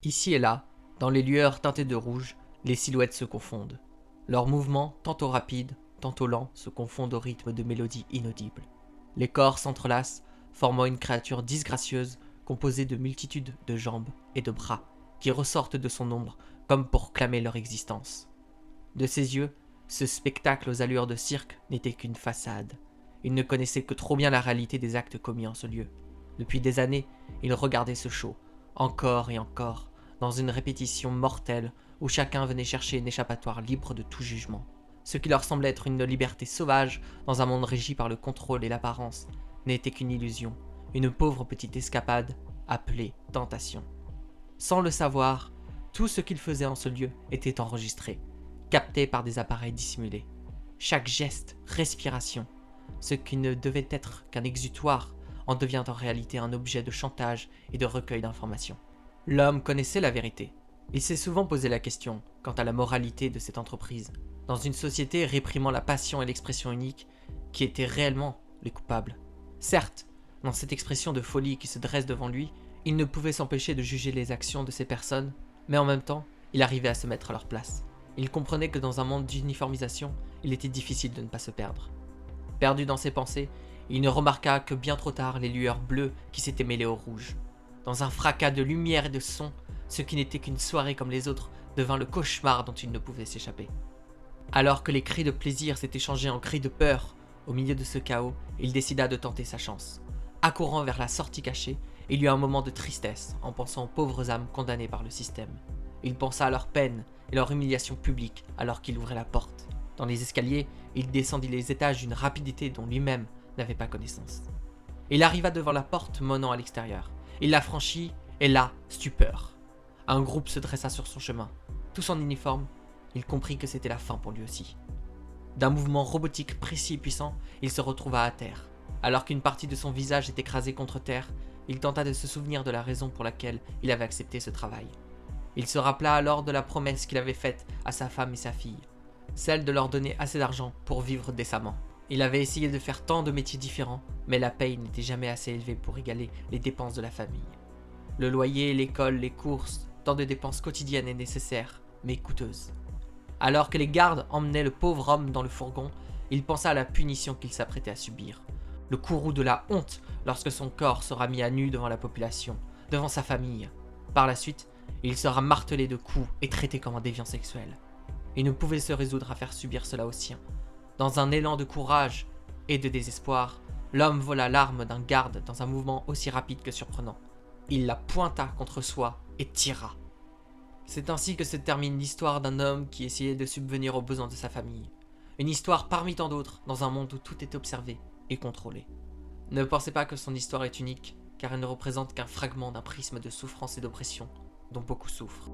Ici et là, dans les lueurs teintées de rouge, les silhouettes se confondent. Leurs mouvements, tantôt rapides, tantôt lents, se confondent au rythme de mélodies inaudibles. Les corps s'entrelacent, formant une créature disgracieuse composée de multitudes de jambes et de bras qui ressortent de son ombre comme pour clamer leur existence. De ses yeux, ce spectacle aux allures de cirque n'était qu'une façade. Il ne connaissait que trop bien la réalité des actes commis en ce lieu. Depuis des années, il regardait ce show, encore et encore, dans une répétition mortelle où chacun venait chercher une échappatoire libre de tout jugement. Ce qui leur semblait être une liberté sauvage dans un monde régi par le contrôle et l'apparence n'était qu'une illusion, une pauvre petite escapade appelée tentation. Sans le savoir, tout ce qu'ils faisaient en ce lieu était enregistré, capté par des appareils dissimulés. Chaque geste, respiration, ce qui ne devait être qu'un exutoire en devient en réalité un objet de chantage et de recueil d'informations. L'homme connaissait la vérité. Il s'est souvent posé la question quant à la moralité de cette entreprise, dans une société réprimant la passion et l'expression unique, qui étaient réellement les coupables. Certes, dans cette expression de folie qui se dresse devant lui, il ne pouvait s'empêcher de juger les actions de ces personnes, mais en même temps, il arrivait à se mettre à leur place. Il comprenait que dans un monde d'uniformisation, il était difficile de ne pas se perdre. Perdu dans ses pensées, il ne remarqua que bien trop tard les lueurs bleues qui s'étaient mêlées au rouge. Dans un fracas de lumière et de son, ce qui n'était qu'une soirée comme les autres devint le cauchemar dont il ne pouvait s'échapper. Alors que les cris de plaisir s'étaient changés en cris de peur, au milieu de ce chaos, il décida de tenter sa chance. Accourant vers la sortie cachée, il eut un moment de tristesse en pensant aux pauvres âmes condamnées par le système. Il pensa à leur peine et leur humiliation publique alors qu'il ouvrait la porte. Dans les escaliers, il descendit les étages d'une rapidité dont lui-même n'avait pas connaissance. Il arriva devant la porte menant à l'extérieur. Il la franchit, et là, stupeur. Un groupe se dressa sur son chemin. Tous en uniforme, il comprit que c'était la fin pour lui aussi. D'un mouvement robotique précis et puissant, il se retrouva à terre. Alors qu'une partie de son visage était écrasée contre terre, il tenta de se souvenir de la raison pour laquelle il avait accepté ce travail. Il se rappela alors de la promesse qu'il avait faite à sa femme et sa fille, celle de leur donner assez d'argent pour vivre décemment. Il avait essayé de faire tant de métiers différents, mais la paye n'était jamais assez élevée pour égaler les dépenses de la famille. Le loyer, l'école, les courses, tant de dépenses quotidiennes et nécessaires, mais coûteuses. Alors que les gardes emmenaient le pauvre homme dans le fourgon, il pensa à la punition qu'il s'apprêtait à subir. Le courroux de la honte lorsque son corps sera mis à nu devant la population, devant sa famille. Par la suite, il sera martelé de coups et traité comme un déviant sexuel. Il ne pouvait se résoudre à faire subir cela aux siens. Dans un élan de courage et de désespoir, l'homme vola l'arme d'un garde dans un mouvement aussi rapide que surprenant. Il la pointa contre soi et tira. C'est ainsi que se termine l'histoire d'un homme qui essayait de subvenir aux besoins de sa famille. Une histoire parmi tant d'autres dans un monde où tout est observé et contrôlé. Ne pensez pas que son histoire est unique, car elle ne représente qu'un fragment d'un prisme de souffrance et d'oppression dont beaucoup souffrent.